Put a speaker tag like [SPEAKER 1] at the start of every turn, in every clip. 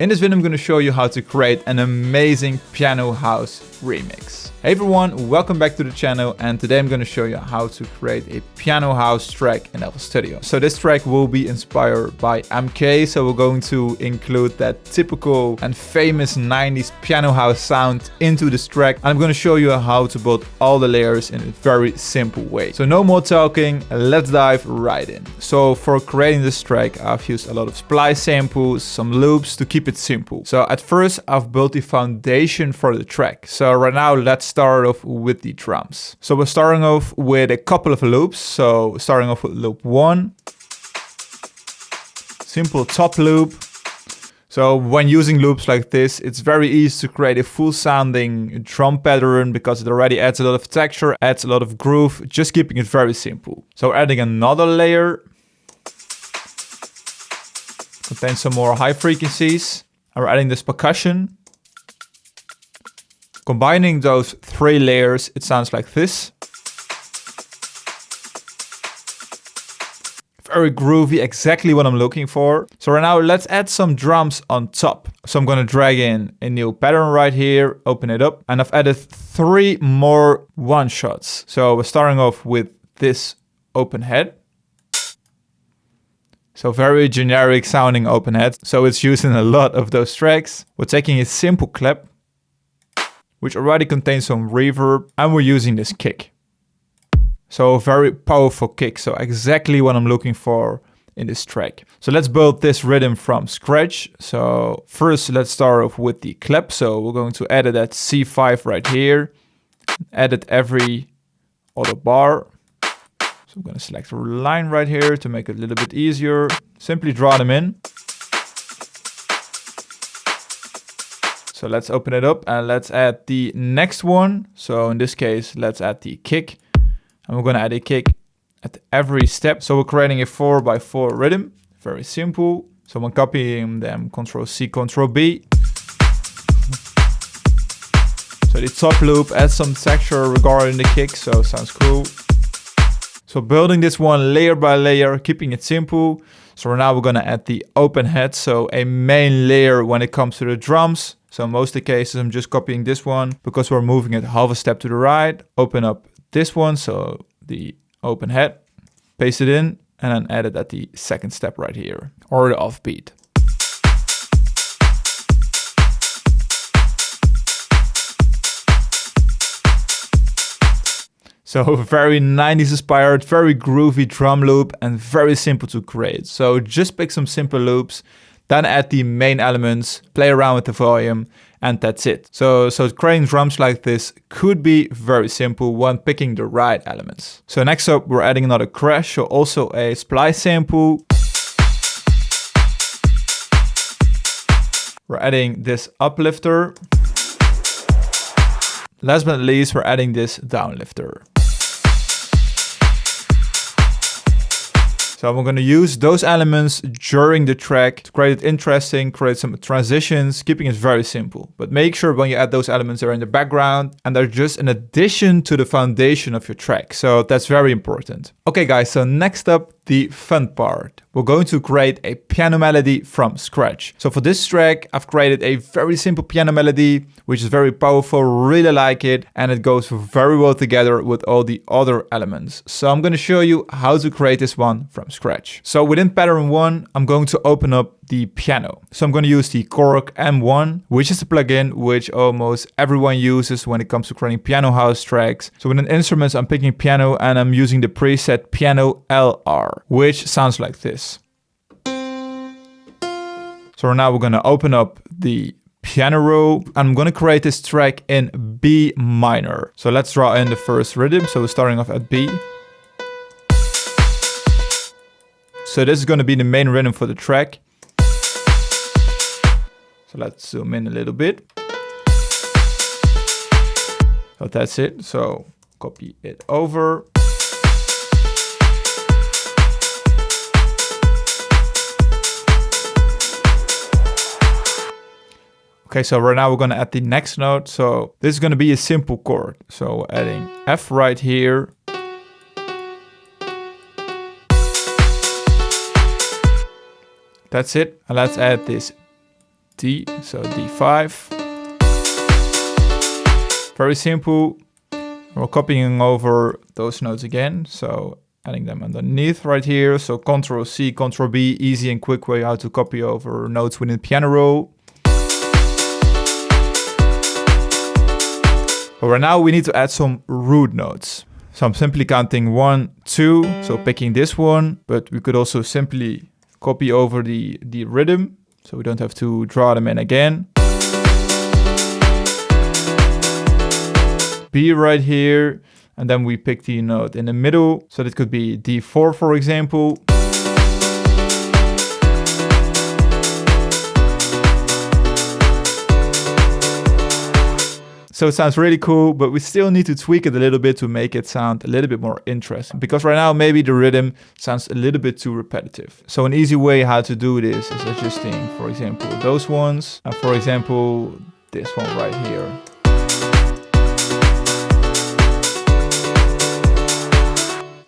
[SPEAKER 1] In this video I'm going to show you how to create an amazing piano house remix. Hey everyone, welcome back to the channel, and today I'm going to show you how to create a piano house track in FL Studio. So this track will be inspired by MK, so we're going to include that typical and famous 90s piano house sound into this track. And I'm going to show you how to build all the layers in a very simple way. So no more talking, let's dive right in. So for creating this track, I've used a lot of splice samples, some loops to keep it simple. So at first I've built the foundation for the track. So right now let's start off with the drums. So we're starting off with a couple of loops. So starting off with loop 1, simple top loop. So when using loops like this, it's very easy to create a full sounding drum pattern because it already adds a lot of texture, adds a lot of groove, just keeping it very simple. So adding another layer, contains some more high frequencies, and we're adding this percussion. Combining those 3 layers, it sounds like this. Very groovy, exactly what I'm looking for. So right now let's add some drums on top. So I'm gonna drag in a new pattern right here, open it up, and I've added 3 more one-shots. So we're starting off with this open head. So very generic sounding open head. So it's used in a lot of those tracks. We're taking a simple clap, which already contains some reverb, and we're using this kick. So a very powerful kick, so exactly what I'm looking for in this track. So let's build this rhythm from scratch. So first let's start off with the clap. So we're going to edit that C5 right here, edit every other bar. So I'm going to select a line right here to make it a little bit easier. Simply draw them in. So let's open it up and let's add the next one. So in this case, let's add the kick. And we're going to add a kick at every step. So we're creating a 4x4 rhythm. Very simple. So when copying them, Ctrl C, Ctrl B. So the top loop adds some texture regarding the kick. So sounds cool. So building this one layer by layer, keeping it simple. So now we're going to add the open head. So a main layer when it comes to the drums. So in most of the cases, I'm just copying this one because we're moving it half a step to the right. Open up this one, so the open head, paste it in, and then add it at the second step right here, or the offbeat. So very 90s inspired, very groovy drum loop, and very simple to create. So just pick some simple loops, then add the main elements, play around with the volume, and that's it. So creating drums like this could be very simple when picking the right elements. So next up, we're adding another crash, so also a splice sample. We're adding this uplifter. Last but not least, we're adding this downlifter. So I'm going to use those elements during the track to create it interesting, create some transitions, keeping it very simple. But make sure when you add those elements, they're in the background and they're just an addition to the foundation of your track. So that's very important. Okay guys, so next up, the fun part. We're going to create a piano melody from scratch. So for this track, I've created a very simple piano melody, which is very powerful, really like it, and it goes very well together with all the other elements. So I'm going to show you how to create this one from scratch. So within pattern 1, I'm going to open up the piano. So I'm going to use the Korg M1, which is a plugin which almost everyone uses when it comes to creating piano house tracks. So within instruments, I'm picking piano and I'm using the preset piano LR, which sounds like this. So now we're going to open up the piano roll. I'm going to create this track in B minor. So let's draw in the first rhythm. So we're starting off at B. So this is going to be the main rhythm for the track. So let's zoom in a little bit. So that's it. So copy it over. Okay, so right now we're going to add the next note. So this is going to be a simple chord. So adding F right here. That's it. And let's add this D, so D5. Very simple. We're copying over those notes again, so adding them underneath right here. So Ctrl C, Ctrl B, easy and quick way how to copy over notes within piano roll. But right now we need to add some root notes. So I'm simply counting 1, 2, so picking this one, but we could also simply copy over the rhythm, so we don't have to draw them in again. B right here, and then we pick the note in the middle, so that could be D4, for example. So it sounds really cool, but we still need to tweak it a little bit to make it sound a little bit more interesting. Because right now, maybe the rhythm sounds a little bit too repetitive. So an easy way how to do this is adjusting, for example, those ones. And for example, this one right here.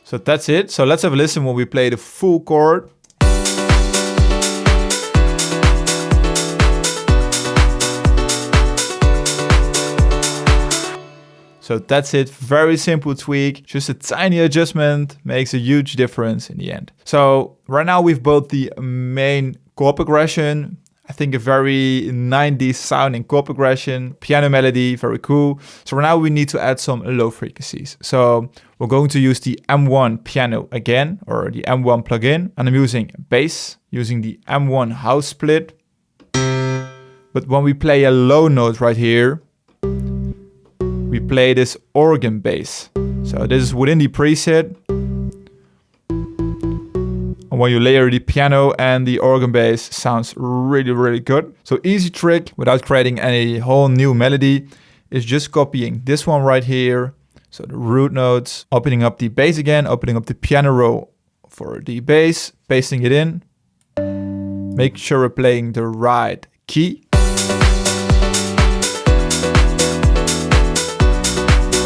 [SPEAKER 1] So that's it. So let's have a listen when we play the full chord. So that's it, very simple tweak, just a tiny adjustment makes a huge difference in the end. So right now we've built the main chord progression. I think a very 90s sounding chord progression, piano melody, very cool. So right now we need to add some low frequencies. So we're going to use the M1 piano again, or the M1 plugin. And I'm using bass, using the M1 house split. But when we play a low note right here, we play this organ bass. So this is within the preset. And when you layer the piano and the organ bass, sounds really, really good. So easy trick without creating any whole new melody is just copying this one right here. So the root notes, opening up the bass again, opening up the piano roll for the bass, pasting it in. Make sure we're playing the right key.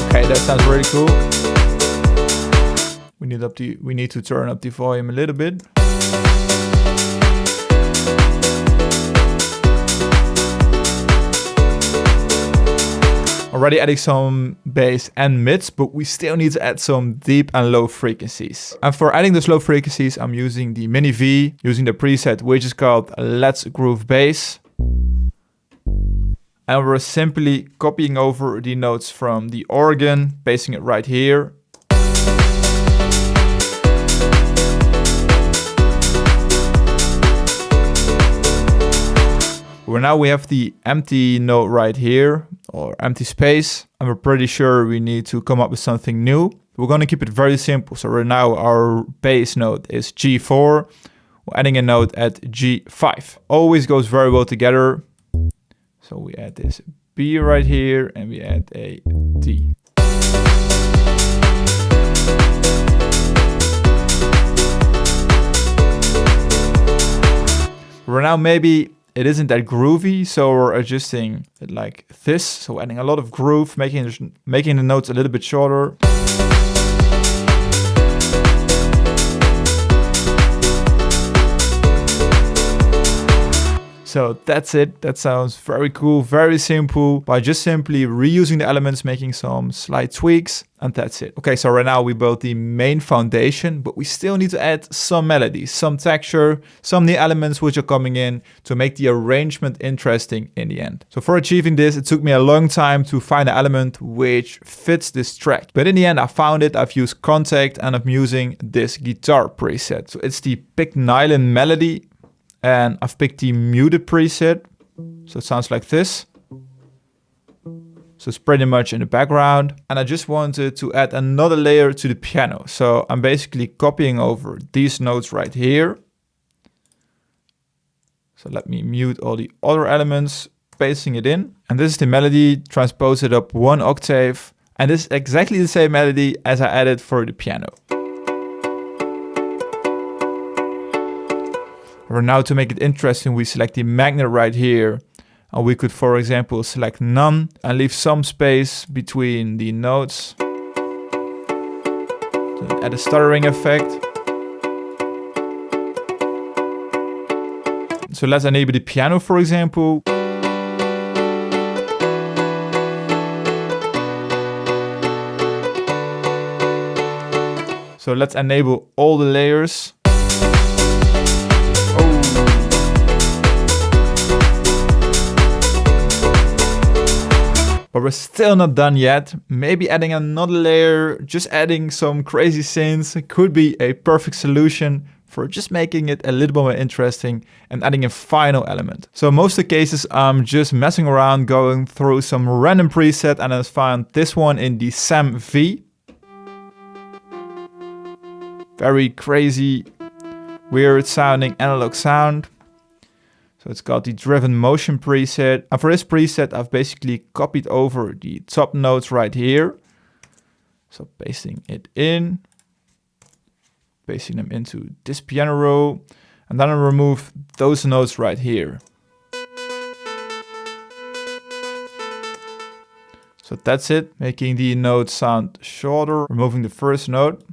[SPEAKER 1] Okay, that sounds really cool. We need to turn up the volume a little bit. Already adding some bass and mids, but we still need to add some deep and low frequencies. And for adding those low frequencies, I'm using the Mini V, using the preset which is called Let's Groove Bass. And we're simply copying over the notes from the organ, pasting it right here. Well, now we have the empty note right here, or empty space. And we're pretty sure we need to come up with something new. We're going to keep it very simple. So right now our bass note is G4. We're adding a note at G5. Always goes very well together. So we add this B right here and we add a D. Right now maybe it isn't that groovy, so we're adjusting it like this. So adding a lot of groove, making the notes a little bit shorter. So that's it. That sounds very cool, very simple. By just simply reusing the elements, making some slight tweaks, and that's it. Okay, so right now we built the main foundation, but we still need to add some melody, some texture, some new elements which are coming in to make the arrangement interesting in the end. So for achieving this, it took me a long time to find an element which fits this track. But in the end, I found it. I've used Contact and I'm using this guitar preset. So it's the Pick Nylon Melody. And I've picked the muted preset, so it sounds like this. So it's pretty much in the background. And I just wanted to add another layer to the piano. So I'm basically copying over these notes right here. So let me mute all the other elements, pasting it in. And this is the melody, transpose it up 1 octave. And this is exactly the same melody as I added for the piano. Or now to make it interesting, we select the magnet right here. And we could, for example, select none and leave some space between the notes. So add a stuttering effect. So let's enable the piano, for example. So let's enable all the layers. But we're still not done yet. Maybe adding another layer, just adding some crazy synths could be a perfect solution for just making it a little bit more interesting and adding a final element. So in most of the cases, I'm just messing around, going through some random preset, and I found this one in the Sam V. Very crazy, weird sounding analog sound. So it's got the driven motion preset. And for this preset, I've basically copied over the top notes right here. So pasting it in, pasting them into this piano roll, and then I remove those notes right here. So that's it, making the note sound shorter, removing the first note.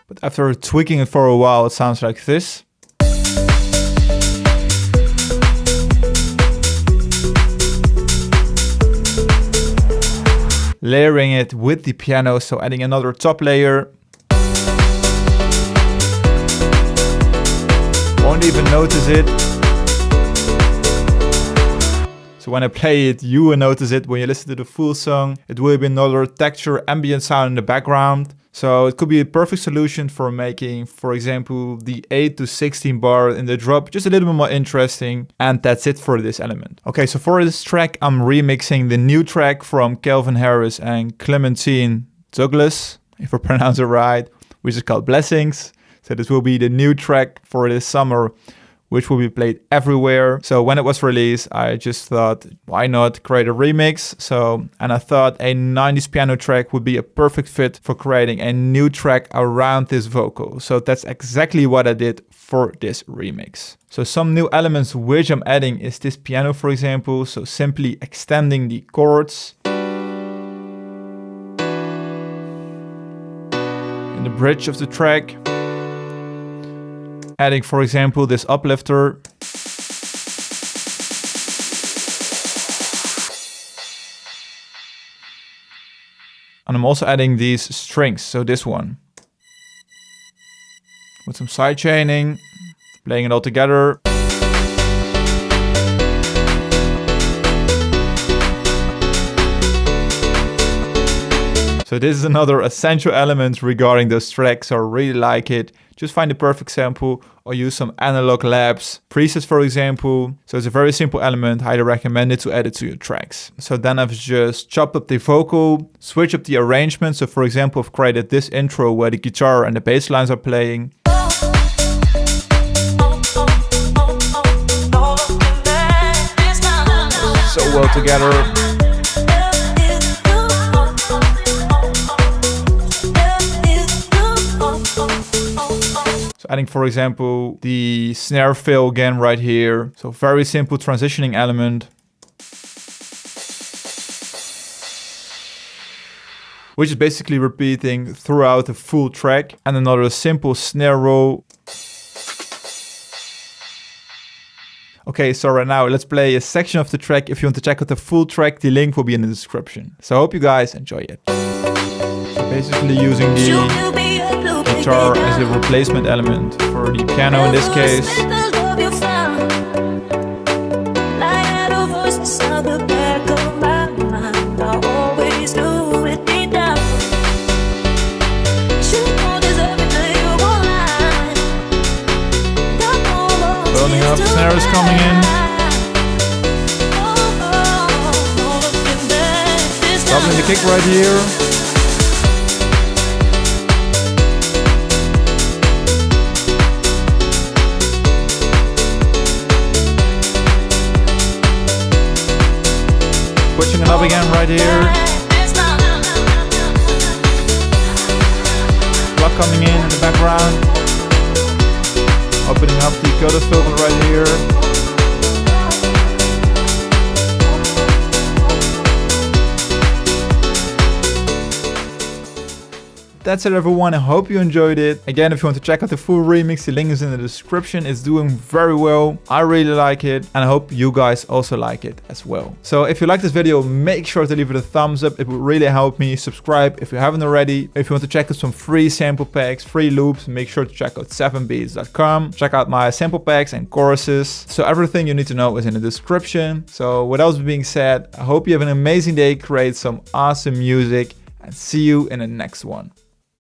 [SPEAKER 1] But after tweaking it for a while, it sounds like this. Layering it with the piano, so adding another top layer. Won't even notice it. So when I play it, you will notice it. When you listen to the full song, it will be another texture, ambient sound in the background. So it could be a perfect solution for making, for example, the 8 to 16 bar in the drop just a little bit more interesting. And that's it for this element. Okay, so for this track, I'm remixing the new track from Calvin Harris and Clementine Douglas, if I pronounce it right, which is called Blessings. So this will be the new track for this summer, which will be played everywhere. So when it was released, I just thought, why not create a remix? And I thought a 90s piano track would be a perfect fit for creating a new track around this vocal. So that's exactly what I did for this remix. So some new elements which I'm adding is this piano, for example. So simply extending the chords in the bridge of the track. Adding, for example, this uplifter. And I'm also adding these strings, so this one. With some side chaining, playing it all together. So this is another essential element regarding those tracks. I really like it. Just find the perfect sample or use some analog labs presets, for example. So it's a very simple element. Highly recommend it to add it to your tracks. So then I've just chopped up the vocal, switch up the arrangement. So for example, I've created this intro where the guitar and the bass lines are playing. So well together. Adding, for example, the snare fill again right here. So very simple transitioning element. Which is basically repeating throughout the full track. And another simple snare roll. Okay, so right now let's play a section of the track. If you want to check out the full track, the link will be in the description. So I hope you guys enjoy it. So basically using the guitar as a replacement element for the piano in this case. Building up, snares coming in. Doubling the kick right here. Switching it up again right here. Block coming in the background. Opening up the cutter filter right here. that's it everyone, I hope you enjoyed it. Again, if you want to check out the full remix, the link is in the description. It's doing very well. I really like it and I hope you guys also like it as well. So if you like this video, make sure to leave it a thumbs up. It would really help me. Subscribe if you haven't already. If you want to check out some free sample packs, free loops, make sure to check out 7beats.com. Check out my sample packs and choruses. So everything you need to know is in the description. So with else being said, I hope you have an amazing day, create some awesome music, and see you in the next one.